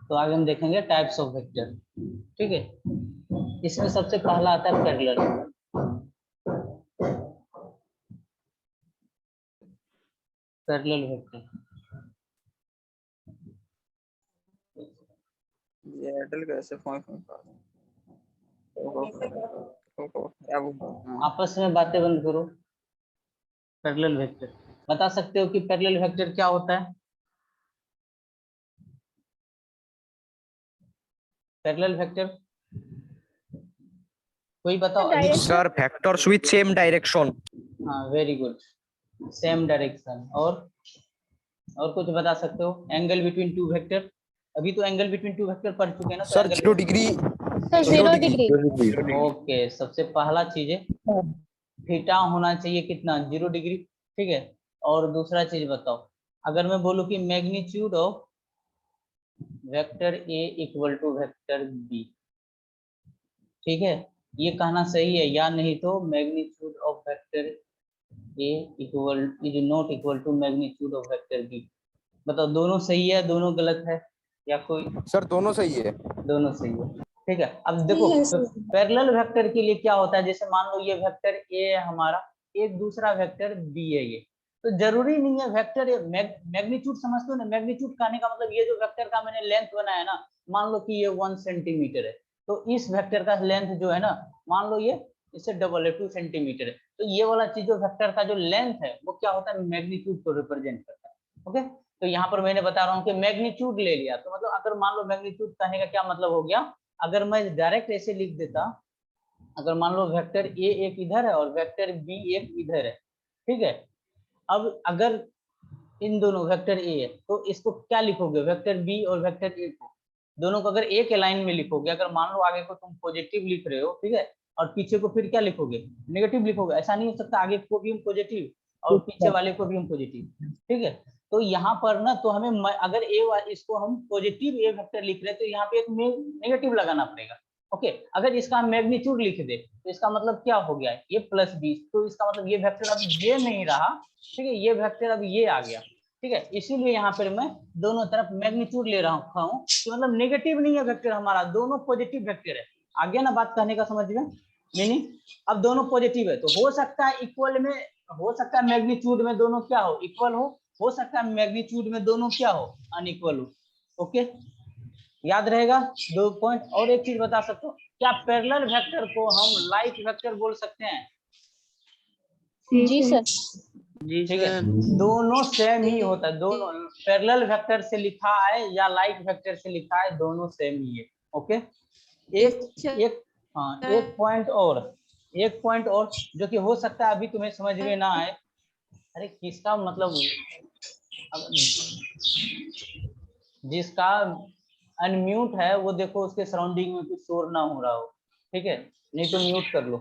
तो आगे हम देखेंगे टाइप्स ऑफ वेक्टर। ठीक है, इसमें सबसे पहला आता है पैरेलल। पैरेलल वेक्टर ये एयरटेल कैसे फोन आपस में बातें बंद करो। पैरेलल वेक्टर बता सकते हो कि पैरेलल वेक्टर क्या होता है? पैरेलल वेक्टर कोई बताओ। Sir vectors with same direction. हाँ, वेरी गुड, सेम डायरेक्शन। और कुछ बता सकते हो? एंगल बिटवीन टू वेक्टर, अभी तो एंगल बिटवीन टू वेक्टर पढ़ चुके हैं ना। Sir 0 degree. Sir 0 degree. Okay, सबसे पहला चीज है थीटा होना चाहिए कितना? 0 डिग्री। ठीक है, और दूसरा चीज बताओ, अगर मैं बोलूं कि magnitude of vector A equal to vector B, ठीक है, ये कहना सही है या नहीं? तो magnitude of vector A equal is not equal to magnitude of vector B. बताओ, दोनों सही है, दोनों गलत है, या कोई? सर दोनों सही है। दोनों सही है। ठीक है, अब देखो पैरेलल वेक्टर के लिए क्या होता है, जैसे मान लो ये वेक्टर ए है हमारा, एक दूसरा वेक्टर बी है ये, तो जरूरी नहीं है वेक्टर मैग्नीट्यूड समझते हो ना? मैग्नीट्यूड कहने का मतलब ये जो वेक्टर का मैंने लेंथ बनाया ना, मान लो कि ये 1 सेंटीमीटर है, तो इस वेक्टर का लेंथ जो है ना, मान लो ये इससे डबल है, 2 सेंटीमीटर है, तो ये वाला चीज जो वेक्टर का जो लेंथ है वो क्या होता है? मैग्नीट्यूड को रिप्रेजेंट करता है। ओके, तो यहाँ पर मैंने बता रहा हूँ कि मैग्नीट्यूड ले लिया, तो मतलब अगर मान लो मैग्नीट्यूड कहने का क्या मतलब हो गया, अगर मैं डायरेक्ट ऐसे लिख देता, अगर मान लो वेक्टर ए एक इधर है और वेक्टर बी एक इधर है, ठीक है, अब अगर इन दोनों वेक्टर ए है तो इसको क्या लिखोगे? वेक्टर बी और वेक्टर ए को दोनों को अगर एक लाइन में लिखोगे, अगर मान लो आगे को तुम पॉजिटिव लिख रहे हो, ठीक है, और पीछे को फिर क्या लिखोगे? नेगेटिव लिखोगे। ऐसा नहीं हो सकता, आगे को भी हम पॉजिटिव और पीछे वाले को भी हम पॉजिटिव। ठीक है, तो यहाँ पर ना, तो हमें अगर इसको हम पॉजिटिव ए वेक्टर लिख रहे हैं तो यहाँ पे एक नेगेटिव लगाना पड़ेगा। ओके, अगर इसका हम मैग्नीट्यूड लिख दे तो इसका मतलब क्या हो गया? ये प्लस 20, तो इसका मतलब ये वेक्टर अब ये नहीं रहा, ठीक है, ये वेक्टर अब ये आ गया। ठीक है, इसीलिए यहाँ पर मैं दोनों तरफ मैग्नीट्यूड ले रहा हूँ कि मतलब नेगेटिव नहीं है वेक्टर हमारा, दोनों पॉजिटिव वेक्टर है। आ गया ना बात कहने का, समझ गए मीनिंग? अब दोनों पॉजिटिव है तो हो सकता है इक्वल में, हो सकता है मैग्नीट्यूड में दोनों क्या हो? इक्वल हो सकता है मैग्नीट्यूड में दोनों क्या हो? अनइक्वल हो। ओके, याद रहेगा 2 पॉइंट। और एक चीज बता सकते हो, क्या पैरेलल वेक्टर को हम लाइक वेक्टर बोल सकते हैं? जी सर। ठीक है, दोनों सेम ही होता है, दोनों पैरेलल वेक्टर से लिखा है या लाइक वेक्टर से लिखा है, दोनों सेम ही है। ओके, एक हाँ, एक पॉइंट और जो कि हो सकता है अभी तुम्हें समझ में ना आए। अरे किसका मतलब, जिसका अनम्यूट है वो देखो उसके सराउंडिंग में कुछ शोर ना हो रहा हो, ठीक है, नहीं तो म्यूट कर लो,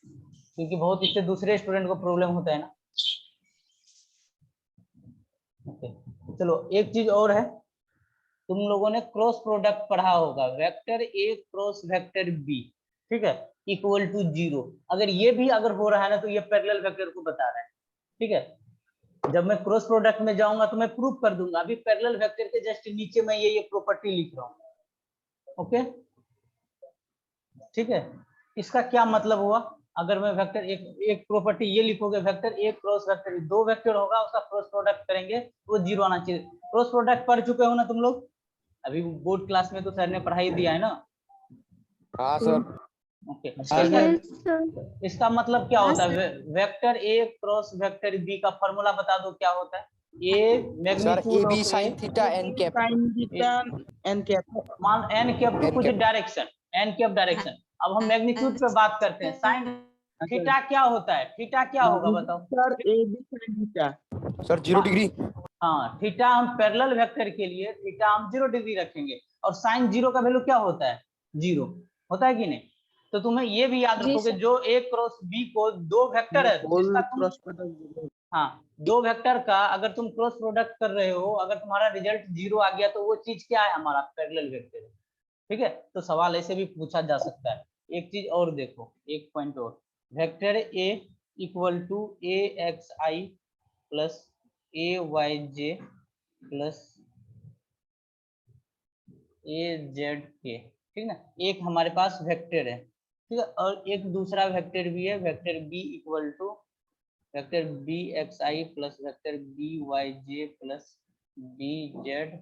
क्योंकि बहुत इससे दूसरे स्टूडेंट को प्रॉब्लम होता है ना। ओके, चलो एक चीज और है, तुम लोगों ने क्रॉस प्रोडक्ट पढ़ा होगा, vector A cross vector B, ठीक है, इक्वल टू 0। अगर ये भी अगर हो रहा है ना तो ये पैरेलल वेक्टर को बता रहा है। ठीक है, जब मैं क्रॉस प्रोडक्ट में जाऊंगा तो मैं प्रूफ कर दूंगा। अभी पैरेलल वेक्टर के जस्ट नीचे मैं ये प्रॉपर्टी लिख रहा हूँ। ओके, ठीक है, इसका क्या मतलब हुआ? अगर मैं वेक्टर एक प्रॉपर्टी ये लिखोगे, वेक्टर ए क्रॉस वेक्टर, दो वेक्टर होगा उसका क्रॉस प्रोडक्ट करेंगे वो 0 आना चाहिए। क्रॉस प्रोडक्ट पढ़ चुके हो ना तुम लोग? अभी बोर्ड क्लास में तो सर ने पढ़ाई दिया है ना। हाँ सर। ओके, इसका मतलब क्या होता है? Vector A cross vector B का फॉर्मूला बता दो क्या होता है? A magnitude of sin theta n cap, मान एन कैप टू कुछ डायरेक्शन, एन कैप डायरेक्शन। अब हम मैग्नीट्यूड पे बात करते हैं। साइन थीटा क्या होता है? थीटा क्या होगा बताओ sir? A B sine theta. Sir 0 degree. हाँ, थीटा हम पैरेलल वेक्टर के लिए थीटा हम 0 डिग्री रखेंगे, और साइन 0 का वैल्यू क्या होता है? 0 होता है कि नहीं? तो तुम्हें ये भी याद रखोगे, जो ए क्रॉस बी को दो वेक्टर है जिसका तुम, हाँ, दो वेक्टर का अगर तुम क्रॉस प्रोडक्ट कर रहे हो, अगर तुम्हारा रिजल्ट 0 आ गया तो वो चीज क्या है? हमारा पैरेलल वेक्टर है। ठीक है, तो सवाल ऐसे भी पूछा जा सकता है। एक चीज और देखो, एक पॉइंट और, vector A equal to A X I plus A Y J plus A Z के, ठीक ना। एक हमारे पास वेक्टर है, ठीक है, और एक दूसरा वेक्टर भी है, vector B equal to vector B X I plus vector B Y J plus B Z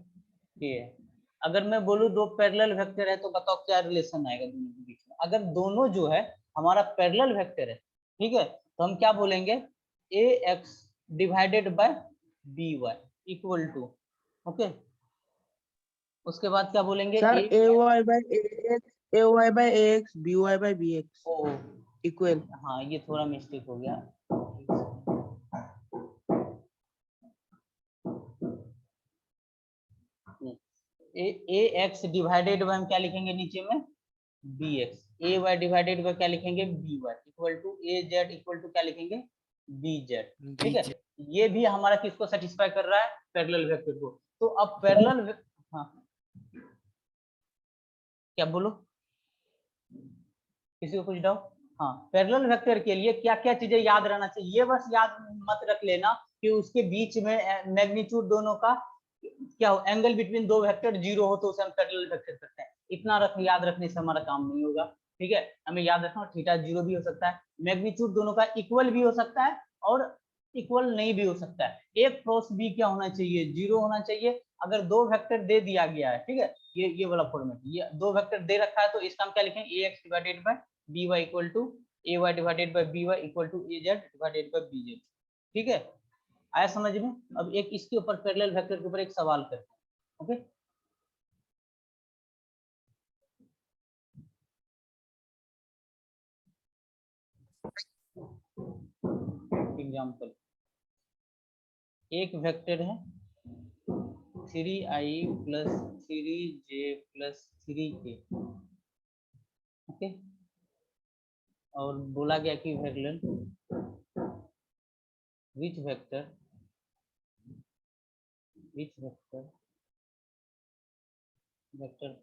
के है। अगर मैं बोलूँ दो पैरेलल वेक्टर है तो बताओ क्या रिलेशन आएगा दोनों के बीच में। अगर दोनों जो है हमारा पैरेलल वेक्टर है, ठीक है, तो हम क्या बोलेंगे, A X divided by B Y equal to, okay, उसके बाद क्या बोलेंगे, sir A A Y by A X B Y by B X O equal. हाँ ये थोड़ा मिस्टेक हो गया, ए एक्स डिवाइडेड बाय हम क्या लिखेंगे नीचे में, B X, A Y divided by क्या लिखेंगे, B Y equal to A Z equal to क्या लिखेंगे, बी जेड, ठीक है। ये भी हमारा किसको सेटिस्फाई कर रहा है, पैरेलल वेक्टर को। तो अब पैरेलल, हाँ क्या बोलो, किसी को कुछ डाउट। हाँ, पैरेलल वेक्टर के लिए क्या क्या चीजें याद रहना चाहिए, ये बस याद मत रख लेना कि उसके बीच में मैग्नीट्यूड दोनों का क्या हो, एंगल बिटवीन दो वेक्टर जीरो हो तो उसे हम पैरेलल वेक्टर करते हैं। इतना याद रखने से हमारा काम नहीं होगा, ठीक है। हमें याद रखना थीटा जीरो भी हो सकता है, मैग्नीट्यूड दोनों का इक्वल भी हो सकता है और इक्वल नहीं भी हो सकता है। ए क्रॉस बी क्या होना चाहिए, जीरो होना चाहिए। अगर दो वेक्टर दे दिया गया है, ठीक है, ये वाला फॉर्मेट, ये दो वेक्टर दे रखा है तो इसका हम क्या लिखेंगे, A X divided by B Y equal to A Y divided by B Y equal to A Z divided by B Z, ठीक है। आया समझ में। अब एक इसके ऊपर पैरेलल वेक्टर के ऊपर एक सवाल करते हैं, ओके। एग्जांपल, एक वेक्टर है 3i plus 3j plus 3k, okay, और बोला गया कि parallel which vector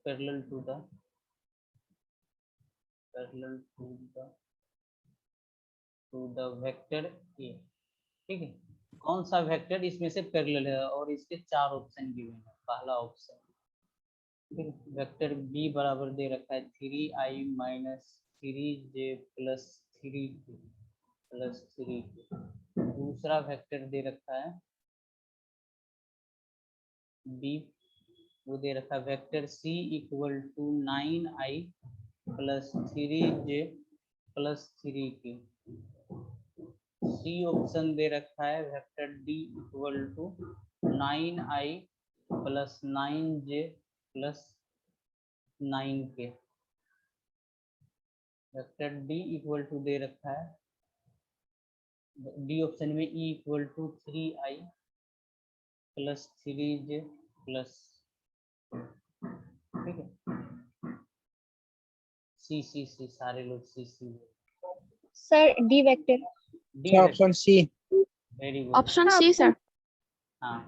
parallel to the vector a, ठीक है, कौन सा वेक्टर इसमें से पैरेलल है, और इसके चार ऑप्शन गिवन है। पहला ऑप्शन, ठीक है, वेक्टर b बराबर दे रखा है 3i minus 3j plus 3k plus 3k। दूसरा वेक्टर दे रखा है b, वो दे रखा है vector c equal to 9i plus 3j plus 3k। C option दे रखा है vector d equal to 9i plus 9j plus 9k। Vector d equal to दे रखा है, डी ऑप्शन में e equal to 3i plus 3j plus, ठीक है, C सारे लोग C sir D vector, D option C. Very good, option C sir. हाँ,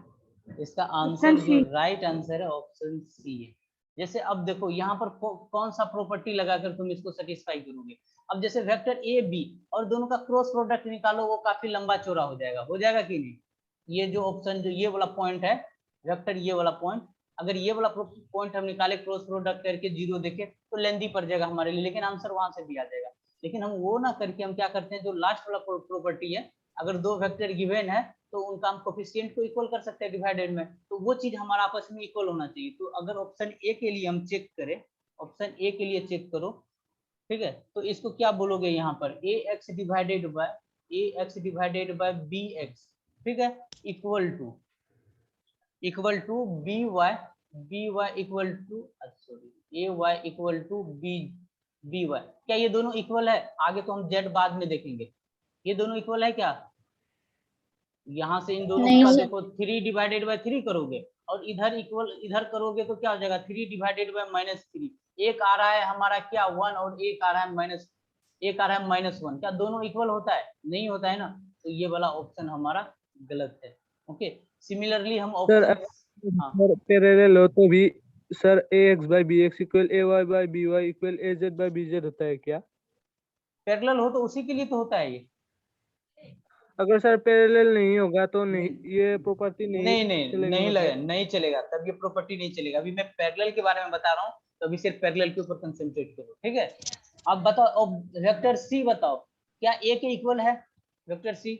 इसका आंसर जो राइट आंसर है ऑप्शन सी है। जैसे अब देखो यहाँ पर कौन सा प्रॉपर्टी लगाकर तुम इसको सेटिस्फाई करोगे। अब जैसे वेक्टर ए बी और दोनों का क्रॉस प्रोडक्ट निकालो, वो काफी लंबा चौड़ा हो जाएगा कि नहीं। ये जो ऑप्शन, जो ये वाला पॉइंट है वेक्टर, ये वाला पॉइंट, अगर ये वाला पॉइंट हम निकाले क्रॉस प्रोडक्ट करके जीरो देखे तो लेंथी पड़ जाएगा हमारे लिए, लेकिन आंसर वहां से भी आ जाएगा। लेकिन हम वो ना करके हम क्या करते हैं, जो लास्ट वाला प्रॉपर्टी है, अगर दो वेक्टर गिवन है तो उनका हम कोफिशिएंट को इक्वल कर सकते हैं डिवाइडेड में, तो वो चीज हमारा आपस में इक्वल होना चाहिए। तो अगर ऑप्शन ए के लिए हम चेक करें, ऑप्शन ए के लिए चेक करो, ठीक है, तो इसको क्या बोलोगे यहाँ पर, A X divided by B X, ठीक है, equal to B Y equal to A Y equal to B Y. क्या ये दोनों इक्वल है? आगे तो हम जेड बाद में देखेंगे। ये दोनों इक्वल है क्या? यहाँ से इन दोनों का देखो 3 डिवाइडेड बाय 3 करोगे और इधर इक्वल इधर करोगे तो क्या हो जाएगा, 3 डिवाइडेड बाय -3। एक आ रहा है हमारा क्या 1 और एक आ रहा है -1। क्या दोनों इक्वल होता है? नहीं होता है ना, तो ये वाला ऑप्शन हमारा गलत है। ओके, सिमिलरली हम ऑप्शन पैरेलल हो तो भी sir ax by bx equal ay by by equal az by bz होता है क्या? पैरेलल हो तो उसी के लिए तो होता है ये। अगर सर पैरेलल नहीं होगा तो नहीं, ये प्रॉपर्टी नहीं नहीं नहीं चलेगा नहीं मतलब। लगे, नहीं चलेगा, तब ये प्रॉपर्टी नहीं चलेगा। अभी मैं पैरेलल के बारे में बता रहा हूँ, तो अभी सिर्फ पैरेलल के ऊपर कंसंट्रेट करो, ठीक है। अब बताओ, अब वेक्टर सी बताओ, क्या ए के इक्वल है वेक्टर सी?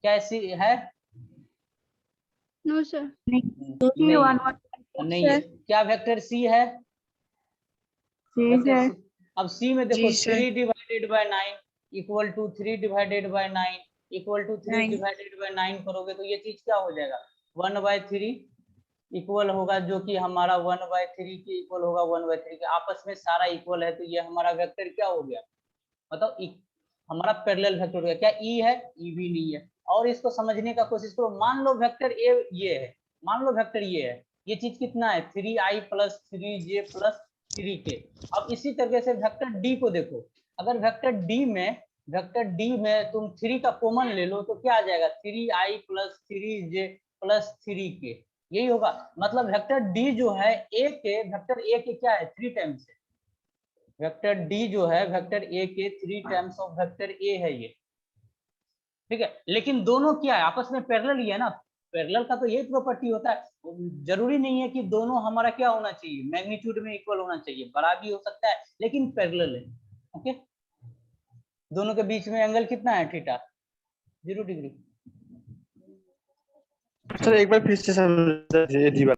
क्या सी है? No sir. नहीं है। क्या वेक्टर सी है? Vector C. अब सी में देखो, 3 divided by 9 equal to 3 divided by 9 equal to 3 divided by 9 करोगे तो ये चीज क्या हो जाएगा, 1/3 इक्वल होगा, जो कि हमारा 1/3 के इक्वल होगा, 1/3 के आपस में सारा इक्वल है, तो ये हमारा वेक्टर क्या हो गया बताओ? हमारा पैरेलल वेक्टर हो गया। क्या ई है? ई भी नहीं है। और इसको समझने का कोशिश करो, मान लो वेक्टर ए ये है, मान लो वेक्टर ये है, ये चीज कितना है, 3i plus 3j plus 3k। अब इसी तरीके से वेक्टर डी को देखो, अगर वेक्टर डी में तुम 3 का कॉमन ले लो तो क्या आ जाएगा, 3i plus 3j plus 3k, यही होगा। मतलब वेक्टर डी जो है वेक्टर ए के क्या है, 3 टाइम्स है। वेक्टर डी जो है वेक्टर ए के 3 टाइम्स ऑफ वेक्टर ए है ये, ठीक है। लेकिन दोनों क्या है, आपस में पैरेलल ही है ना। पैरेलल का तो यही प्रॉपर्टी होता है, जरूरी नहीं है कि दोनों हमारा क्या होना चाहिए, मैग्नीट्यूड में इक्वल होना चाहिए, बड़ा भी हो सकता है, लेकिन पैरेलल है। ओके, दोनों के बीच में एंगल कितना है, थीटा, 0 डिग्री। सर एक बार फिर से समझाइए डी वाला।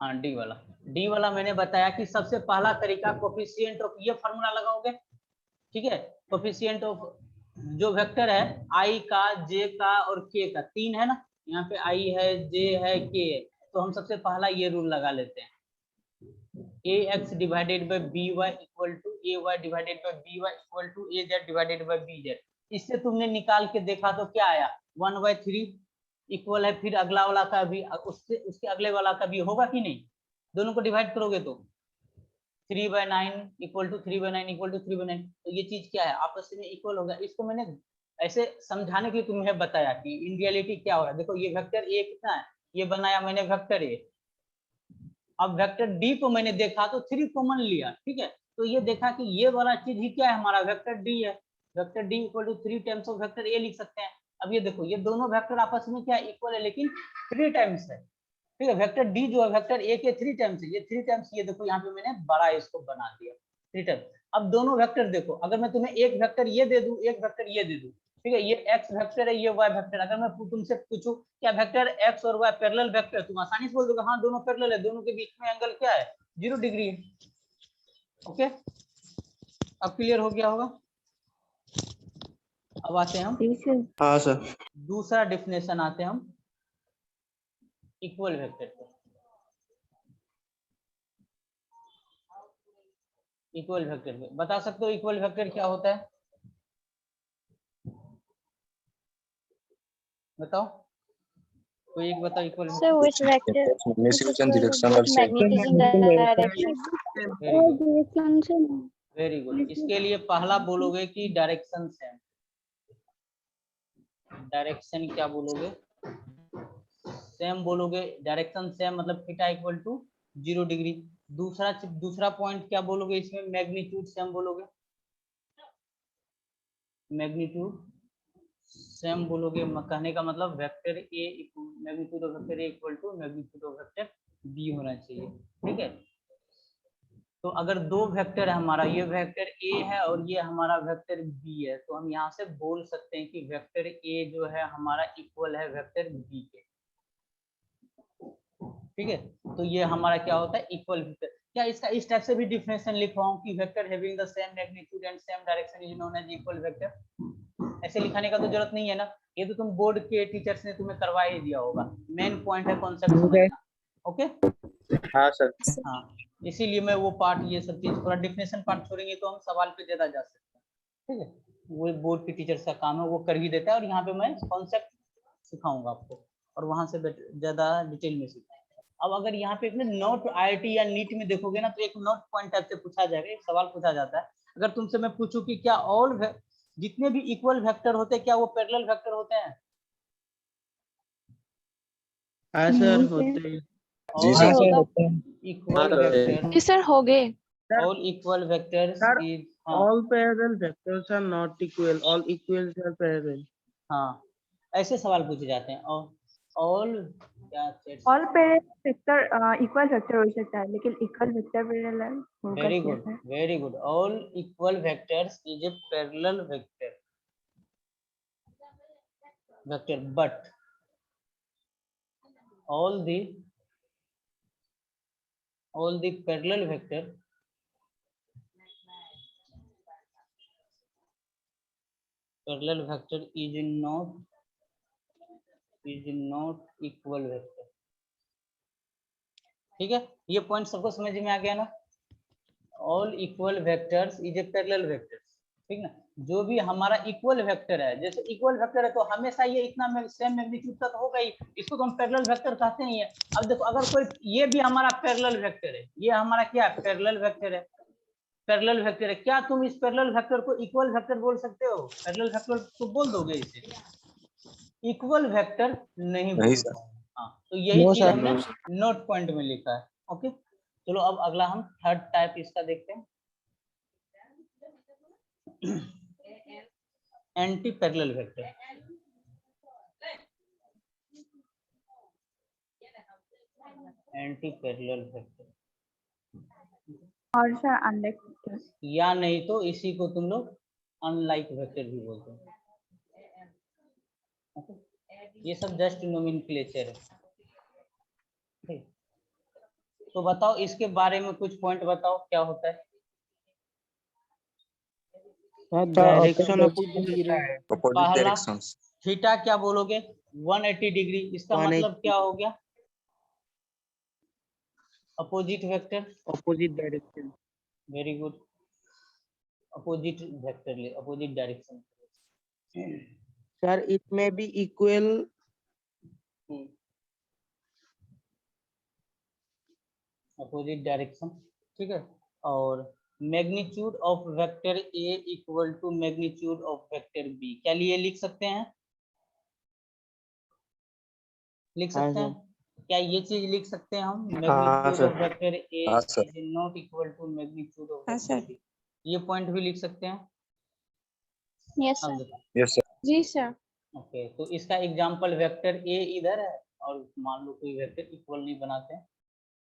हाँ, डी वाला मैंने बताया कि सबसे पहला तरीका कोफिशिएंट ऑफ, ये फार्मूला लगाओगे, ठीक है। कोफिशिएंट ऑफ जो वेक्टर है आई का, जे का और के का, 3 है ना, यहाँ पे आई है, जे है, के है, तो हम सबसे पहला ये रूल लगा लेते हैं, ax divided by by equal to ay divided by by equal to az divided by bz। इससे तुमने निकाल के देखा तो क्या आया, 1/3 इक्वल है, फिर अगला वाला का भी, उसके अगले वाला का भी होगा कि नहीं, दोनों को डिवाइड करोगे तो 3/9 इक्वल टू 3/9 इक्वल टू 3/9, तो ये चीज क्या है, आपस में इक्वल होगा। इसको मैंने ऐसे समझाने के लिए तुम्हें बताया कि इन रियलिटी क्या हो रहा है। देखो ये वेक्टर ए कितना है, ये बनाया मैंने वेक्टर ए, अब वेक्टर डी को मैंने देखा तो 3 कॉमन लिया, ठीक है, तो ये देखा कि ये वाला चीज ही क्या है, हमारा वेक्टर डी है। Vector D equal to 3 times of vector A लिख सकते हैं। अब ये देखो, ये दोनों वेक्टर आपस में क्या इक्वल है, लेकिन 3 टाइम्स है, ठीक है। वेक्टर डी जो है वेक्टर ए के 3 टाइम्स है, ये 3 टाइम्स, ये देखो यहाँ पे मैंने बड़ा इसको बना दिया 3 टाइम्स। अब दोनों वेक्टर देखो, अगर मैं तुम्हें एक वेक्टर ये दे दूं, एक वेक्टर ये दे दूं, ठीक है, ये x वेक्टर है, ये y वेक्टर, अगर मैं तुमसे पूछूं क्या वेक्टर x और y पैरेलल वेक्टर, तुम आसानी से बोल दोगे हाँ दोनों पैरेलल है, दोनों के बीच में एंगल क्या है, 0 डिग्री है। ओके, अब क्लियर हो गया होगा। अब आते हैं हम, हाँ सर। दूसरा डेफिनेशन आते हैं हम इक्वल वेक्टर पे। इक्वल वेक्टर पे बता सकते हो इक्वल वेक्टर क्या होता है, बताओ, कोई एक बताओ equal Sir, which vector is equal with magnitude in the direction? Very good. इसके लिए पहला बोलोगे कि डायरेक्शन सेम, डायरेक्शन क्या बोलोगे, सेम बोलोगे, डायरेक्शन सेम मतलब थीटा इक्वल टू 0 डिग्री। दूसरा पॉइंट क्या बोलोगे इसमें, मैग्नीट्यूड सेम बोलोगे, मैग्नीट्यूड सेम बोलोगे, कहने का मतलब vector A, magnitude of vector A equal to magnitude of vector B होना चाहिए, ठीक है। तो अगर दो वेक्टर है हमारा, ये वेक्टर ए है और ये हमारा वेक्टर बी है, तो हम यहाँ से बोल सकते हैं कि वेक्टर ए जो है हमारा इक्वल है वेक्टर बी के, ठीक है। तो ये हमारा क्या होता है, इक्वल वेक्टर। क्या इसका इस टाइप से भी डिफिनेशन लिखवाऊं कि vector having the same magnitude and same direction is known as equal vector, ऐसे लिखाने का तो जरूरत नहीं है ना, ये तो तुम बोर्ड के टीचर्स ने तुम्हें करवा ही दिया होगा, मेन पॉइंट है कॉन्सेप्ट समझना। ओके, हाँ सर। हाँ, इसीलिए मैं वो पार्ट, ये सब चीज थोड़ा डिफिनेशन पार्ट छोड़ेंगे तो हम सवाल पे ज्यादा जा सकते हैं, ठीक है। वो बोर्ड के टीचर्स का काम है, वो कर ही देता है, और यहाँ पे मैं कॉन्सेप्ट सिखाऊंगा आपको, और वहां से ज्यादा डिटेल में सीखेंगे। अब अगर यहाँ पे नोट आईआईटी या नीट में देखोगे ना, तो एक नोट पॉइंट टाइप से पूछा जाएगा, एक सवाल पूछा जाता है, अगर तुमसे मैं पूछूं कि क्या ऑल जितने भी इक्वल वेक्टर होते हैं क्या वो पैरेलल वेक्टर होते हैं? हाँ सर, होते हैं। जी सर। इक्वल वेक्टर सर हो गए। Sir, all equal vectors sir, is हाँ all parallel vectors are not equal. All equals are parallel. हाँ ऐसे सवाल पूछे जाते हैं। और all क्या all parallel vector equal vector हो सकता है, लेकिन इक्वल वेक्टर पैरेलल होगा वेरी क्या good sir? Very good all equal vectors is a parallel vector but all the parallel vector is not equal vector। ठीक है, ये पॉइंट सबको समझ में आ गया ना। All equal vectors is a parallel vectors, ठीक ना। जो भी हमारा इक्वल वेक्टर है, जैसे इक्वल वेक्टर है तो हमेशा ये इतना सेम मैग्नीट्यूड का तो होगा ही, इसको तो हम पैरेलल वेक्टर कहते ही है। अब देखो अगर कोई ये भी हमारा पैरेलल वेक्टर है, ये हमारा क्या है, पैरेलल वेक्टर है, पैरेलल वेक्टर है, क्या तुम इस पैरेलल वेक्टर को इक्वल वेक्टर बोल सकते हो? पैरेलल वेक्टर तो बोल दोगे इसे, इक्वल वेक्टर नहीं बोल सर। हाँ, तो यही No, चीज sir, हमने no, नोट पॉइंट में लिखा है। ओके, चलो अब अगला हम थर्ड टाइप इसका देखते हैं, anti parallel vector. Anti parallel vector और सर अनलाइक वेक्टर, या नहीं तो इसी को तुम लोग अनलाइक वेक्टर भी बोलते हैं। Okay? ये सब जस्ट नोमेनक्लेचर है। ठीक, तो बताओ इसके बारे में कुछ पॉइंट बताओ, क्या होता है? डायरेक्शन Opposite पहला directions. थीटा क्या बोलोगे? 180 डिग्री, इसका 180 मतलब क्या हो गया? Opposite vector. opposite direction. Very good, opposite vector ले, opposite direction. Sir, it may be equal. Opposite direction, ठीक है। और magnitude of vector A equal to magnitude of vector B, क्या लिए लिख सकते हैं? लिख हाँ सकते हैं सर। क्या ये चीज लिख सकते हैं हम? हाँ magnitude sir. Of vector A हाँ sir. Is not equal to magnitude of हाँ वेक्टर सर। बी, ये पॉइंट भी लिख सकते हैं। यस अब सर। देखो, Yes, sir. जी सर। ओके, तो इसका एग्जांपल वेक्टर ए इधर है और मान लो कोई वेक्टर इक्वल नहीं बनाते हैं,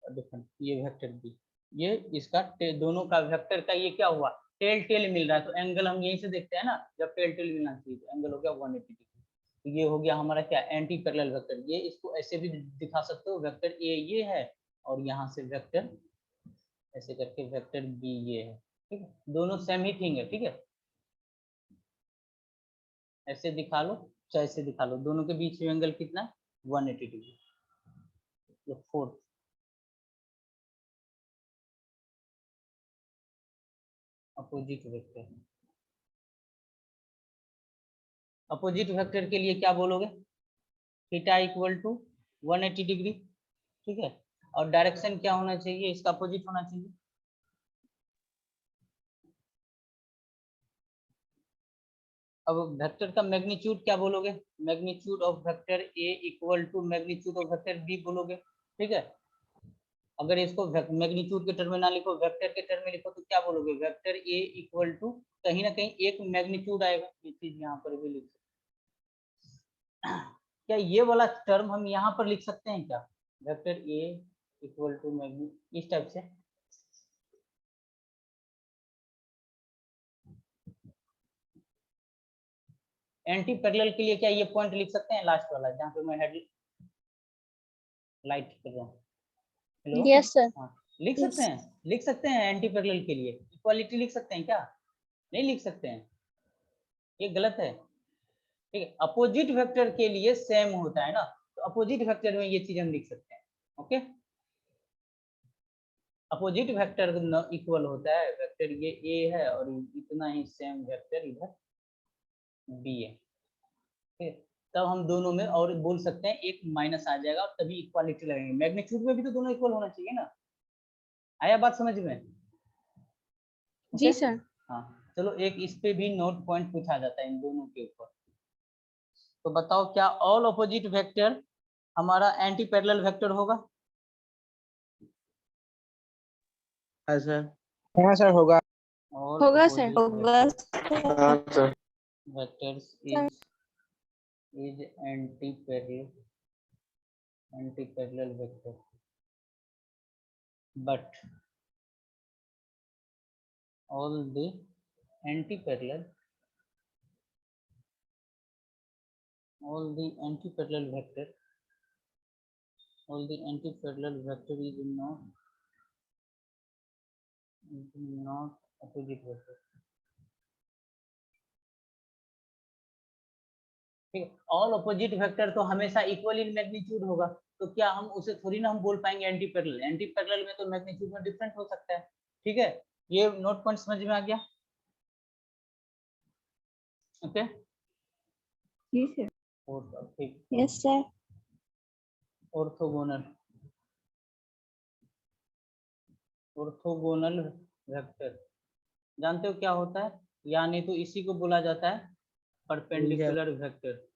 डिफरेंट, ये वेक्टर बी, ये इसका दोनों का वेक्टर का ये क्या हुआ, टेल टेल मिल रहा है, तो एंगल हम यहीं से देखते हैं ना, जब टेल टेल मिलना चाहिए तो एंगल हो गया 180 डिग्री। तो ये हो गया हमारा क्या, एंटी पैरेलल वेक्टर। ये इसको ऐसे भी दिखा सकते हो, वेक्टर ए ये है और यहाँ से वेक्टर ऐसे करके वेक्टर बी ये है, ठीक है, दोनों सेम ही थिंग है, ठीक है। ऐसे दिखा लो चाहे ऐसे दिखा लो, दोनों के बीच में एंगल कितना है, 180 डिग्री। तो fourth opposite vector, opposite vector के लिए क्या बोलोगे? थीटा इक्वल टू 180 डिग्री, ठीक है, और डायरेक्शन क्या होना चाहिए, इसका अपोजिट होना चाहिए। अब वेक्टर का मैग्नीट्यूड क्या बोलोगे? Magnitude of vector A equal to magnitude of vector B बोलोगे, ठीक है। अगर इसको मैग्नीट्यूड के टर्म में ना लिखो, वेक्टर के टर्म में लिखो, तो क्या बोलोगे? वेक्टर ए इक्वल टू, कहीं ना कहीं एक मैग्नीट्यूड आएगा, ये चीज यहाँ पर भी लिख सकते। क्या ये वाला टर्म हम यहाँ पर लिख सकते हैं क्या? Vector A equal to magnitude, इस टाइप से। एंटी पैरेलल के लिए क्या ये पॉइंट लिख सकते हैं, लास्ट वाला जहाँ पे मैं हेड लाइट कर रहा हूँ? Hello, yes sir. हाँ, लिख सकते हैं, लिख सकते हैं एंटी पैरेलल के लिए इक्वालिटी लिख सकते हैं क्या? नहीं लिख सकते हैं, ये गलत है, ठीक है। अपोजिट वेक्टर के लिए सेम होता है ना, तो अपोजिट वेक्टर में ये चीज हम लिख सकते हैं। ओके, अपोजिट वेक्टर इक्वल होता है, वेक्टर ये ए है और इतना ही सेम वेक्टर इधर बी है, ठीक है। तब हम दोनों में और बोल सकते हैं एक माइनस आ जाएगा और तभी इक्वालिटी लगेंगे। मैग्नीट्यूड में भी तो दोनों इक्वल होना चाहिए ना, आया बात समझ में? जी सर। हाँ, चलो एक इस पे भी नोट पॉइंट पूछा जाता है इन दोनों के ऊपर। तो बताओ क्या ऑल अपोजिट वेक्टर हमारा एंटी पैरेलल वेक्टर होगा? हाँ सर। हाँ सर होगा। All होगा सर। opposite होगा हाँ sir vectors is anti-parallel vector, but all the anti-parallel vector is not opposite vector। ठीक है, ऑल अपोजिट वेक्टर तो हमेशा इक्वल इन मैग्नीट्यूड होगा, तो क्या हम उसे थोड़ी ना हम बोल पाएंगे एंटी पैरेलल में तो मैग्नीट्यूड में डिफरेंट हो सकता है। ठीक है, ये नोट पॉइंट समझ में आ गया। ओके जी सर। और ठीक यस सर। ऑर्थोगोनल वेक्टर जानते हो क्या होता है, यानी तो इसी को बोला जाता है परपेंडिकुलर वेक्टर।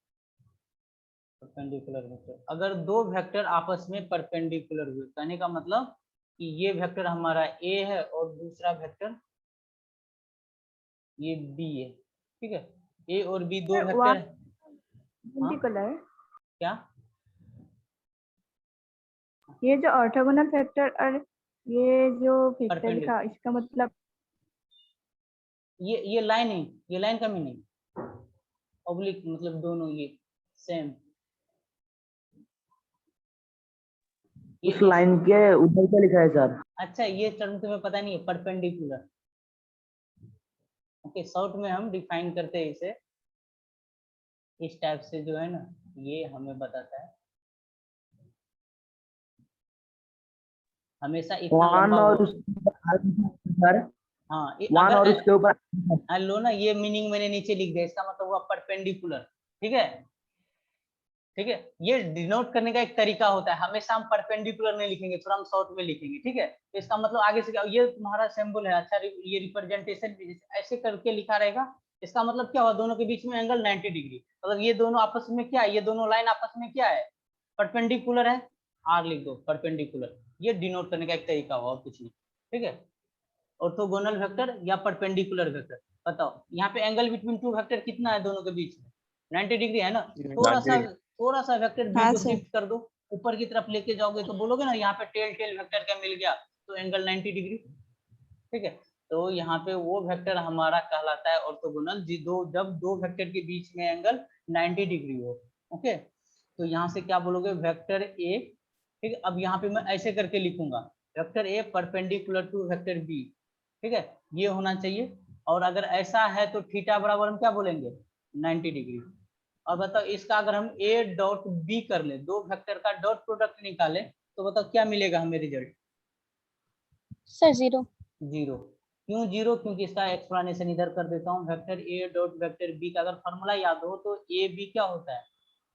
अगर दो वेक्टर आपस में परपेंडिकुलर हुए, कहने का मतलब कि ये वेक्टर हमारा ए है और दूसरा वेक्टर ये बी है। ठीक है, ए और बी दो सर, वेक्टर। परपेंडिकुलर क्या ये जो ऑर्थोगोनल वेक्टर और ये जो वेक्टर Perpendicular। लिखा इसका मतलब ये लाइन है, ये लाइन का मीनिंग ऑब्लिक मतलब दोनों ये सेम। उस लाइन के उधर क्या लिखा है सर? अच्छा, ये टर्म तुम्हें पता नहीं है, परपेंडिकुलर। ओके, शॉर्ट में हम डिफाइन करते हैं इसे इस टाइप से, जो है ना, ये हमें बताता है हमेशा इतना वन लंबा और हो। सर हाँ, वन और उसके ऊपर लो ना, ये मीनिंग मैंने नीचे लिख दिया, इसका मतलब हुआ परपेंडिकुलर। ठीक है, ठीक है, ये डिनोट करने का एक तरीका होता है, हमेशा हम परपेंडिकुलर नहीं लिखेंगे, थोड़ा हम शॉर्ट में लिखेंगे। ठीक है, तो इसका मतलब आगे से क्या, ये तुम्हारा सिंबल है। अच्छा, ये रिप्रेजेंटेशन ऐसे करके लिखा रहेगा, इसका मतलब क्या हुआ, दोनों के बीच में एंगल 90 डिग्री, मतलब ये दोनों आपस में क्या है, ये दोनों लाइन आपस में क्या है, परपेंडिकुलर है। आर लिख दो, परपेंडिकुलर, ये डिनोट करने का एक तरीका हुआ, और कुछ नहीं। ठीक है, ऑर्थोगोनल वेक्टर या परपेंडिकुलर वेक्टर। बताओ यहाँ पे एंगल बिटवीन टू वेक्टर कितना है दोनों के बीच में, 90 डिग्री है ना। थोड़ा सा वेक्टर बी हाँ को सर। शिफ्ट कर दो, ऊपर की तरफ लेके जाओगे तो बोलोगे ना यहाँ पे टेल वेक्टर का मिल गया, तो एंगल 90 डिग्री। ठीक है, तो यहाँ पे वो वेक्टर हमारा कहलाता है ऑर्थोगोनल, जब दो वेक्टर के बीच में एंगल 90 डिग्री हो। ओके, तो यहाँ से क्या बोलोगे, वेक्टर ए। ठीक है, अब यहाँ पे मैं ऐसे करके लिखूंगा, vector A perpendicular to vector B. ठीक है, ये होना चाहिए। और अगर ऐसा है तो थीटा बराबर हम क्या बोलेंगे, 90 डिग्री। और बताओ इसका अगर हम ए डॉट बी कर ले, दो वेक्टर का डॉट प्रोडक्ट निकाले, तो बताओ क्या मिलेगा हमें रिजल्ट, सर 0। 0। क्यों 0? क्योंकि इसका एक्सप्लेनेशन इधर कर देता हूँ। Vector A dot vector B का अगर फॉर्मूला याद हो तो ए बी क्या होता है,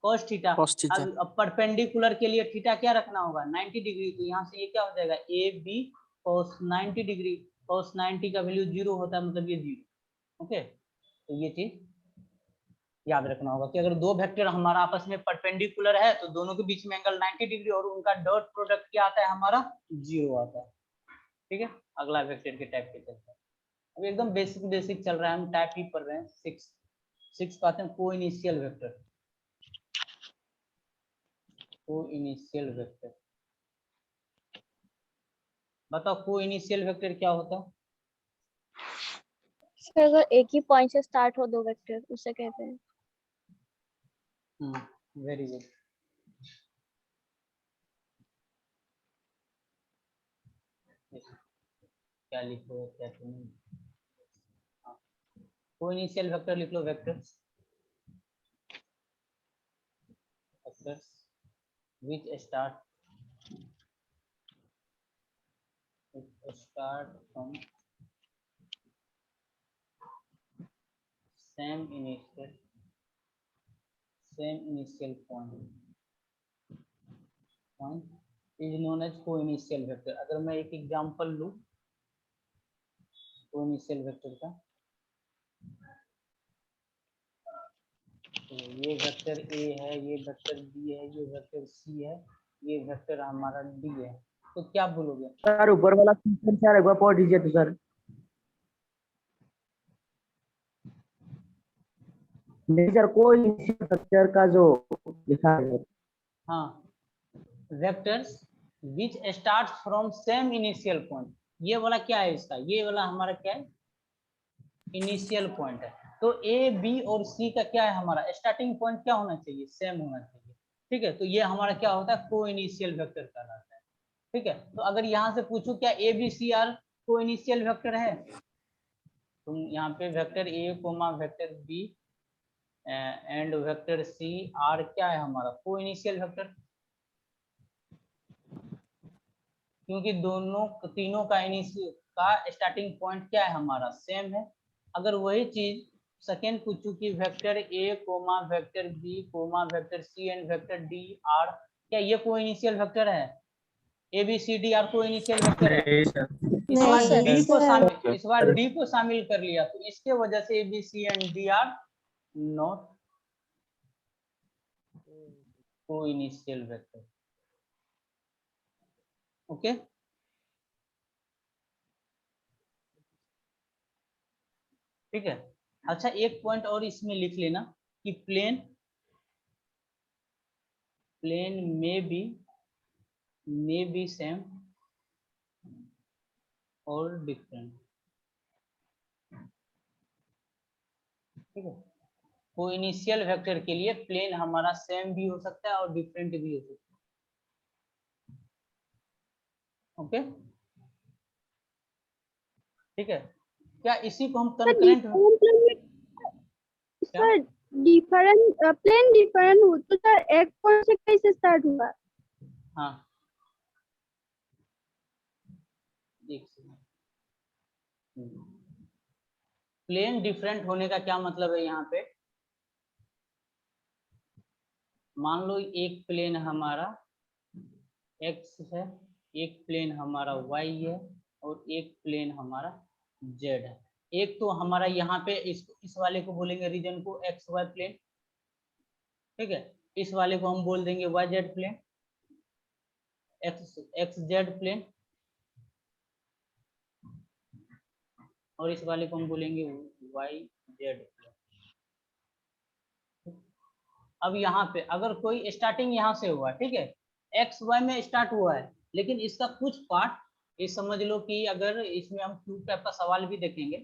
cos थीटा। अब परपेंडिकुलर के लिए थीटा क्या रखना होगा, 90 डिग्री। तो यहाँ से ये क्या हो जाएगा, A B cos 90 degree. cos 90 का वैल्यू 0 होता है, मतलब ये 0। ओके, तो ये चीज याद रखना होगा कि अगर दो वेक्टर हमारा आपस में परपेंडिकुलर है तो दोनों के बीच में एंगल 90 डिग्री और उनका डॉट प्रोडक्ट क्या आता है हमारा, 0 आता है। ठीक है, अगला वेक्टर के टाइप के चलते हैं। अब एकदम बेसिक चल रहा है, हम टाइप ही पढ़ रहे हैं। 6 का आते हैं को इनिशियल वेक्टर। को इनिशियल वेक्टर, बताओ को इनिशियल वेक्टर क्या होता है। सर अगर एक ही पॉइंट से स्टार्ट हो दो वेक्टर, उसे कहते हैं। Very good. क्या लिखो, क्या नहीं, को इनिशियल वेक्टर लिख लो, vectors which start from same initial point is known as co-initial vector। अगर मैं एक एग्जांपल लूं को-इनिशियल वेक्टर का, तो ये वेक्टर ए है, ये वेक्टर बी है, ये वेक्टर सी है, ये वेक्टर हमारा डी है, तो क्या बोलोगे, सर ऊपर वाला क्वेश्चन क्या रहेगा, पढ़ दीजिए तो सर। नहीं सर, कोई स्ट्रक्चर का जो लिखा है। हाँ, vectors which start from same initial point, ये वाला क्या है इसका, ये वाला हमारा क्या है, इनिशियल पॉइंट है। तो ए बी और सी का क्या है, हमारा स्टार्टिंग पॉइंट क्या होना चाहिए, सेम होना चाहिए। ठीक है, तो ये हमारा क्या होता है, को इनिशियल वेक्टर कहलाता है। ठीक है, तो अगर यहाँ से पूछूं क्या A B C are coinitial vector है, तो यहाँ पे vector A comma vector B and vector C are क्या है हमारा, को इनिशियल वेक्टर, क्योंकि दोनों तीनों का इनिशियल का स्टार्टिंग पॉइंट क्या है हमारा, सेम है। अगर वही चीज सेकेंड पूछूं कि vector A comma vector B comma vector C and vector D are, क्या ये को इनिशियल वेक्टर है, A B C D are coinitial vector है। इस बार डी को शामिल कर लिया, तो इसके वजह से A B C and D are not coinitial vector. Okay, ठीक है। अच्छा, एक पॉइंट और इसमें लिख लेना कि प्लेन मे बी सेम और डिफरेंट। ठीक है, को इनिशियल वेक्टर के लिए प्लेन हमारा सेम भी हो सकता है और डिफरेंट भी हो सकता है। ओके, ठीक है। क्या इसी को हम concurrent sir different plane different हो तो सर एक पॉइंट से कैसे स्टार्ट हुआ? हाँ, एक सेकंड, प्लेन डिफरेंट होने का क्या मतलब है, यहाँ पे मान लो एक प्लेन हमारा x है, एक प्लेन हमारा y है और एक प्लेन हमारा z है। एक तो हमारा यहाँ पे इस वाले को बोलेंगे रीजन को एक्स वाई प्लेन। ठीक है, इस वाले को हम बोल देंगे Y Z plane, X Z plane, और इस वाले को हम बोलेंगे वाई जेड प्लेन। अब यहाँ पे अगर कोई स्टार्टिंग यहाँ से हुआ, ठीक है, एक्स वाई में स्टार्ट हुआ है, लेकिन इसका कुछ पार्ट, ये समझ लो कि अगर इसमें हम क्यूब टाइप का सवाल भी देखेंगे,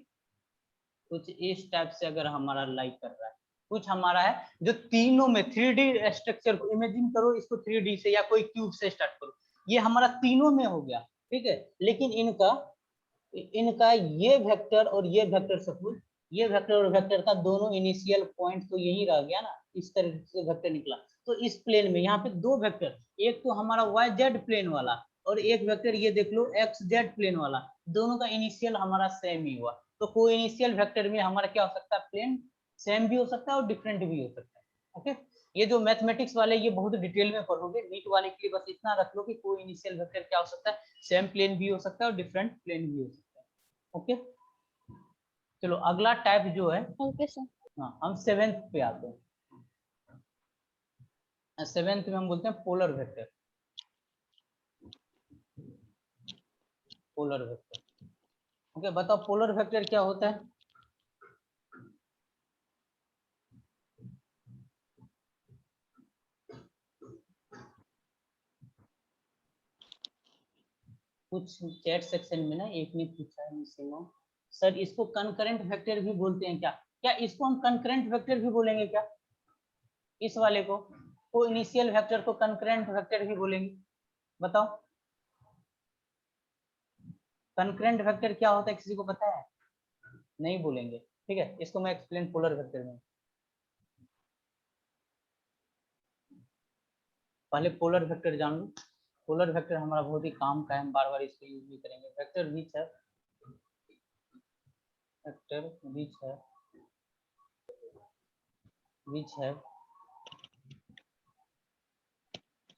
कुछ इस टाइप से अगर हमारा लाइक कर रहा है, कुछ हमारा है जो तीनों में 3D स्ट्रक्चर को इमेजिन करो, इसको 3D से या कोई क्यूब से स्टार्ट करो, ये हमारा तीनों में हो गया। ठीक है, लेकिन इनका ये वेक्टर और ये वेक्टर, सपोज ये वेक्टर और वेक्टर का दोनों इनिशियल पॉइंट तो यही रह गया ना, इस तरह से वेक्टर निकला। तो इस प्लेन में यहाँ पे दो वेक्टर, एक तो हमारा वाई जेड प्लेन वाला और एक वेक्टर ये देख लो एक्स जेड प्लेन वाला, दोनों का इनिशियल हमारा सेम ही हुआ। तो को इनिशियल वेक्टर में हमारा क्या हो सकता है, प्लेन सेम भी हो सकता है और डिफरेंट भी हो सकता है। ओके, ये जो मैथमेटिक्स वाले ये बहुत डिटेल में पढ़ोगे, नीट वाले के लिए बस इतना रख लो कि को इनिशियल वेक्टर क्या हो सकता है, सेम प्लेन भी हो सकता है और डिफरेंट प्लेन भी हो सकता है। ओके, चलो अगला टाइप जो है, ओके सर। हाँ, हम सेवेंथ पे आते हैं। सेवेंथ में हम बोलते हैं polar vector. Polar vector, okay, बताओ पोलर वेक्टर क्या होता है। कुछ चैट सेक्शन में ना एक ने पूछा है मुझसे, सर इसको कंकरेंट वेक्टर भी बोलते हैं क्या, क्या इसको हम कंकरेंट वेक्टर भी बोलेंगे क्या, इस वाले को इनिशियल वेक्टर को कंकरेंट वेक्टर भी बोलेंगे, बताओ कंकरेंट वेक्टर क्या होता है, किसी को पता है, नहीं बोलेंगे। ठीक है, इसको मैं एक्सप्लेन पोलर वेक्टर में, पहले पोलर वेक्टर जान लो। पोलर वेक्टर हमारा बहुत ही काम का है, हम बार बार इसको यूज भी करेंगे। वेक्टर विच है, वेक्टर विच है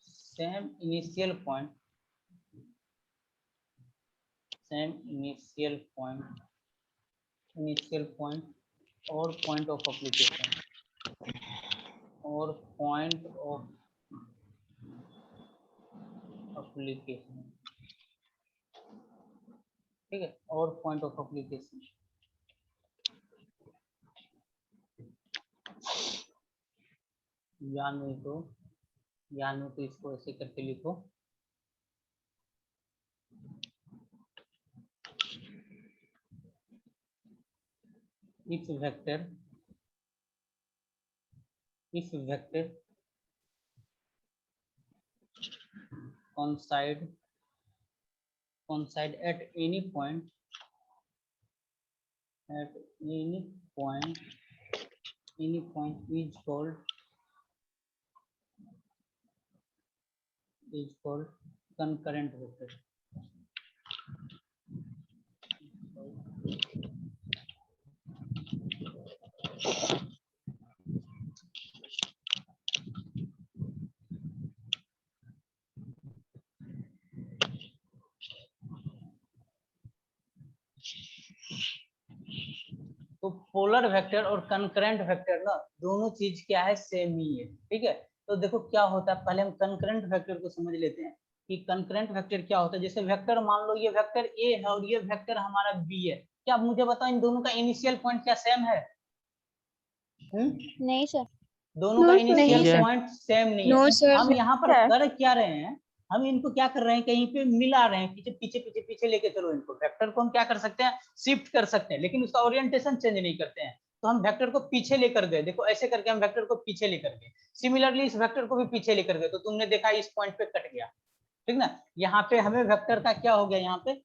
सेम इनिशियल पॉइंट और पॉइंट ऑफ एप्लीकेशन ठीक है, और पॉइंट ऑफ एप्लीकेशन। यानी तो इसको ऐसे करके लिखो, if vector coincide at any point is called concurrent vector. तो पोलर वेक्टर और कंकरेंट वेक्टर ना दोनों चीज क्या है, सेम ही है, ठीक है। तो देखो क्या होता है, पहले हम कंकरेंट वेक्टर को समझ लेते हैं कि कंकरेंट वेक्टर क्या होता है। जैसे वेक्टर मान लो ये वेक्टर ए है और ये वेक्टर हमारा बी है, क्या आप मुझे बताओ इन दोनों का इनिशियल पॉइंट क्या सेम है? नहीं सर, दोनों का No, sir. इनिशियल नहीं है। पॉइंट सेम नहीं No, है। sir. हम यहाँ पर है। कर क्या रहे हैं, हम इनको क्या कर रहे हैं, कहीं पे मिला रहे हैं, पीछे पीछे पीछे पीछे लेके चलो इनको। वेक्टर को हम क्या कर सकते हैं, शिफ्ट कर सकते हैं, लेकिन उसका ओरिएंटेशन चेंज नहीं करते हैं। तो हम वेक्टर को पीछे लेकर गए, देखो ऐसे करके हम वेक्टर को पीछे लेकर गए। सिमिलरली इस वेक्टर को भी पीछे लेकर गए, तो तुमने देखा इस पॉइंट पे कट गया, ठीक ना। यहाँ पे हमें वेक्टर का क्या हो गया, यहाँ पे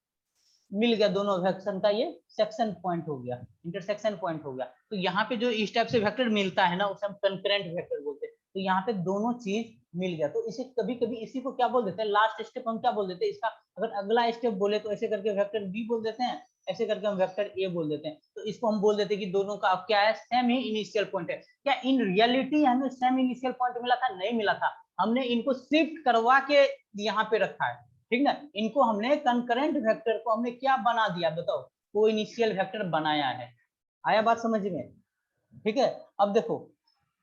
मिल गया, दोनों वेक्टर का ये सेक्शन पॉइंट हो गया, इंटरसेक्शन पॉइंट हो गया। तो यहाँ पे जो इस टाइप से वेक्टर मिलता है ना, उसे हम कंकरेंट वेक्टर बोलते हैं। तो यहाँ पे दोनों चीज मिल गया, तो इसे कभी कभी इसी को क्या बोल देते हैं, लास्ट स्टेप हम क्या बोल देते हैं इसका। अगर अगला स्टेप बोले तो ऐसे करके वेक्टर बी बोल देते हैं, ऐसे करके हम वेक्टर ए बोल देते हैं। तो इसको हम बोल देते हैं कि दोनों का क्या है, सेम ही इनिशियल पॉइंट है। क्या इन रियलिटी हमें सेम इनिशियल पॉइंट मिला था? नहीं मिला था, हमने इनको शिफ्ट करवा के यहाँ पे रखा है, ठीक ना। इनको हमने कंकरेंट वेक्टर को हमने क्या बना दिया, बताओ, को इनिशियल वेक्टर बनाया है। आया बात समझ में? ठीक है। अब देखो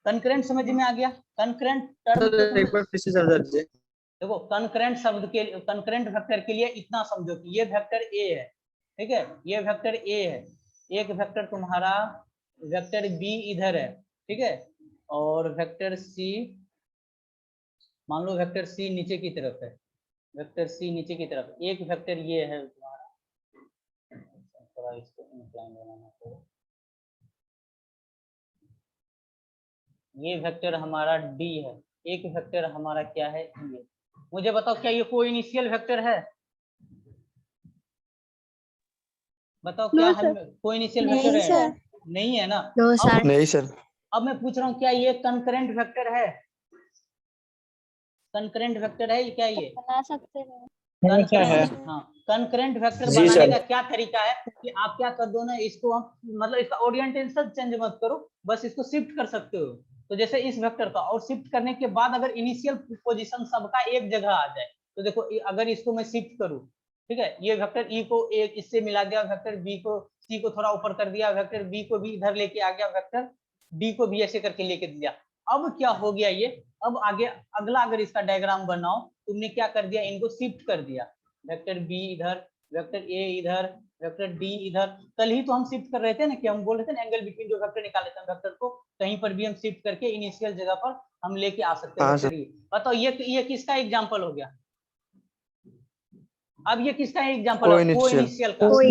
कंकरेंट समझ में आ गया। कंकरेंट टर्म एक बार फिर से समझा दीजिए। देखो कंकरेंट शब्द के कंकरेंट वेक्टर के लिए इतना समझो कि ये वेक्टर ए है, ठीक है, ये वेक्टर ए है, एक वेक्टर तुम्हारा वेक्टर बी इधर है, ठीक है, और वेक्टर सी, मान लो वेक्टर सी नीचे की तरफ है, वेक्टर सी नीचे की तरफ, एक वेक्टर ये है तुम्हारा, थोड़ा इसको इंक्लाइन बनाना पड़ेगा, ये वेक्टर हमारा डी है, एक वेक्टर हमारा क्या है, ई है। मुझे बताओ क्या ये कोई इनिशियल वेक्टर है? बताओ क्या No, हम sir. कोई इनिशियल नहीं, वेक्टर है? sir. नहीं है ना। No, sir. नहीं सर। अब मैं पूछ रहा हूँ क्या ये कंकरेंट वेक्टर है? कंकरेंट वेक्टर है क्या ये? बना सकते हैं। कंकरेंट, हाँ, कंकरेंट वेक्टर जी बनाने सर। का क्या तरीका है कि आप क्या कर दो ना, इसको हम मतलब इसका ओरिएंटेशन चेंज मत करो, बस इसको शिफ्ट कर सकते हो। तो जैसे इस वेक्टर का, और शिफ्ट करने के बाद अगर इनिशियल पोजीशन सबका एक जगह आ जाए, तो देखो अगर इसको मैं शिफ्ट करूं, ठीक है, ये वेक्टर ई को एक इससे मिला दिया, वेक्टर बी को सी को थोड़ा ऊपर कर दिया, वेक्टर बी को भी इधर लेके आ गया, वेक्टर डी को भी ऐसे करके लेके दिया। अब क्या हो गया ये, अब आगे अगला अगर इसका डायग्राम बनाओ, तुमने क्या कर दिया, इनको शिफ्ट कर दिया, वेक्टर बी इधर, वेक्टर ए इधर, वेक्टर डी इधर। कल ही तो हम शिफ्ट कर रहे थे ना, कि हम बोल रहे थे ना एंगल बिटवीन जो वेक्टर निकाले थे, वेक्टर को कहीं पर भी हम शिफ्ट करके इनिशियल जगह पर हम लेके आ सकते हैं। बताओ ये किसका एग्जांपल हो गया? अब ये किसका एग्जांपल है? कोइनिशियल का। तो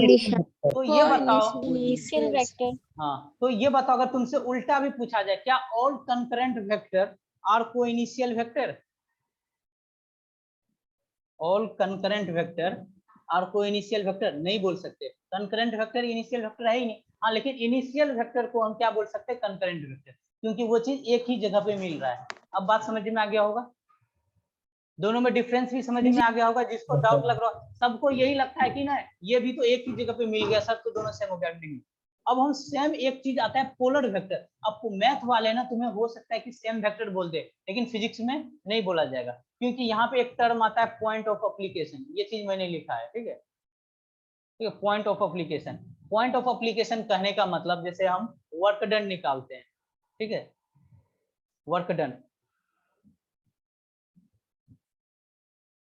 ये बताओ, इनिशियल वेक्टर। हाँ, तो ये बताओ अगर तुमसे उल्टा भी पूछा जाए, क्या all concurrent vector are coinitial vector? All concurrent vector are coinitial vector नहीं बोल सकते। कंकरेंट वेक्टर इनिशियल वेक्टर है ही नहीं। हाँ, लेकिन इनिशियल वेक्टर को हम क्या बोल सकते हैं, कंकरेंट वेक्टर, क्योंकि वो चीज एक ही जगह पे मिल रहा है। अब बात समझ में आ गया होगा, दोनों में डिफरेंस भी समझ में आ गया होगा। जिसको डाउट लग रहा है, सबको यही लगता है कि ना ये भी तो एक ही जगह पे मिल गया, सब तो दोनों सेम हो गया। नहीं, अब हम सेम एक चीज आता है पोलर वेक्टर। अब मैथ वाले ना तुम्हें हो सकता है कि सेम वेक्टर बोल दे, लेकिन फिजिक्स में नहीं बोला जाएगा, क्योंकि यहाँ पे एक टर्म आता है पॉइंट ऑफ एप्लीकेशन। ये चीज मैंने लिखा है, ठीक है, ठीक है, point of application. Point of application कहने का मतलब, जैसे हम वर्क डन निकालते हैं, ठीक है, वर्क डन,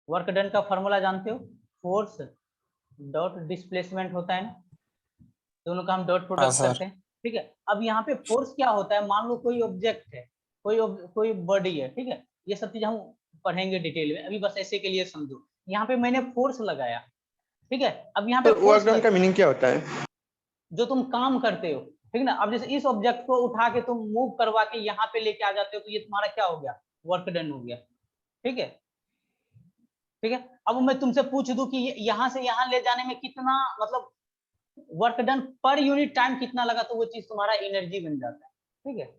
वर्क डन का फॉर्मूला जानते हो, फोर्स डॉट डिस्प्लेसमेंट होता है ना, दोनों का हम डॉट प्रोडक्ट करते हैं, ठीक है। अब यहाँ पे फोर्स क्या होता है, मान लो कोई ऑब्जेक्ट है, कोई बॉडी है, ठीक है, ये सब चीज हम पढ़ेंगे डिटेल में, अभी बस ऐसे के लिए समझो। यहाँ पे मैंने फोर्स लगाया, ठीक है, अब यहाँ पे वर्क डन का मीनिंग क्या होता है? जो तुम काम करते हो, ठीक ना। अब जैसे इस ऑब्जेक्ट को उठा के तुम मूव करवा के यहाँ पे लेके आ जाते हो, तो ये तुम्हारा क्या हो गया, वर्क डन हो गया, ठीक है। ठीक है, अब मैं तुमसे पूछ दूं कि यहाँ से यहाँ ले जाने में कितना मतलब work done per unit time कितना लगा, तो वो चीज तुम्हारा एनर्जी बन जाता है, ठीक है।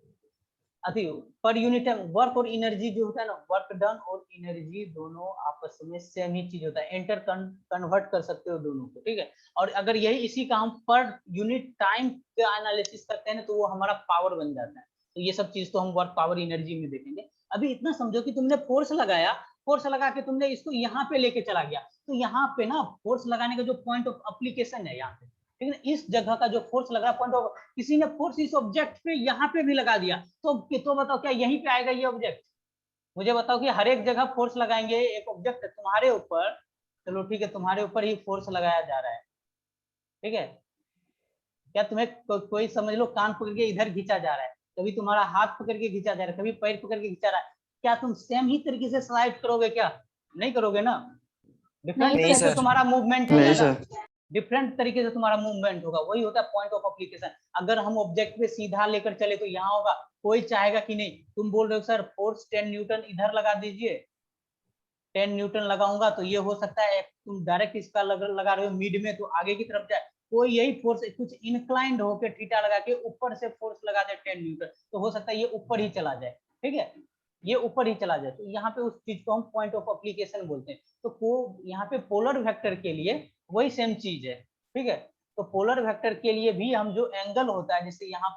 अति पर यूनिट टाइम वर्क और एनर्जी जो होता है ना, वर्क डन और एनर्जी दोनों आपस में सेम ही चीज होता है, इंटर कन्वर्ट कर सकते हो दोनों को, ठीक है। और अगर यही इसी का हम पर यूनिट टाइम का एनालिसिस करते हैं तो वो हमारा पावर बन जाता है। तो ये सब चीज तो हम वर्क पावर एनर्जी में देखेंगे। अभी इतना समझो कि तुमने फोर्स लगाया, फोर्स लगा के तुमने इसको यहाँ पे लेके चला गया, तो यहाँ पे ना फोर्स लगाने का जो पॉइंट ऑफ एप्लीकेशन है यहाँ पे, ठीक है, इस जगह का जो फोर्स लगा पॉइंट ऑफ, किसी ने फोर्स इस ऑब्जेक्ट पे यहाँ पे भी लगा दिया, तो बताओ क्या यहीं पे आएगा ये ऑब्जेक्ट? मुझे बताओ कि हर एक जगह फोर्स लगाएंगे, एक ऑब्जेक्ट तुम्हारे ऊपर, चलो ठीक है, तुम्हारे ऊपर ही फोर्स लगाया जा रहा है, ठीक है। क्या तुम्हें कोई समझ लो कान पकड़ के इधर खींचा जा रहा है, कभी तुम्हारा हाथ पकड़ के खींचा जा रहा है, कभी पैर पकड़ के खींचा रहा है, क्या तुम सेम ही तरीके से स्लाइड करोगे? क्या नहीं करोगे ना, डिफरेंट तरीके से तुम्हारा मूवमेंट होगा, डिफरेंट तरीके से तुम्हारा मूवमेंट होगा, वही होता है पॉइंट ऑफ एप्लीकेशन। अगर हम ऑब्जेक्ट पे सीधा लेकर चले तो यहाँ होगा, कोई चाहेगा कि नहीं, तुम बोल रहे हो सर फोर्स 10 न्यूटन इधर लगा दीजिए, 10 न्यूटन लगाऊंगा तो ये हो सकता है, तुम डायरेक्ट इसका लगा रहे हो मिड में तो आगे की तरफ जाए, कोई यही फोर्स कुछ इंक्लाइंड होकर थीटा लगा के ऊपर से फोर्स लगा दे 10 न्यूटन, तो हो सकता है ये ऊपर ही चला जाए, ठीक है, ये ऊपर ही चला जाए, तो यहाँ पे उस चीज को हम पॉइंट ऑफ एप्लीकेशन बोलते हैं। तो यहाँ पे पोलर वेक्टर के लिए वही सेम चीज है, ठीक है। तो पोलर वेक्टर के लिए भी हम जो एंगल होता है, जैसे यहाँ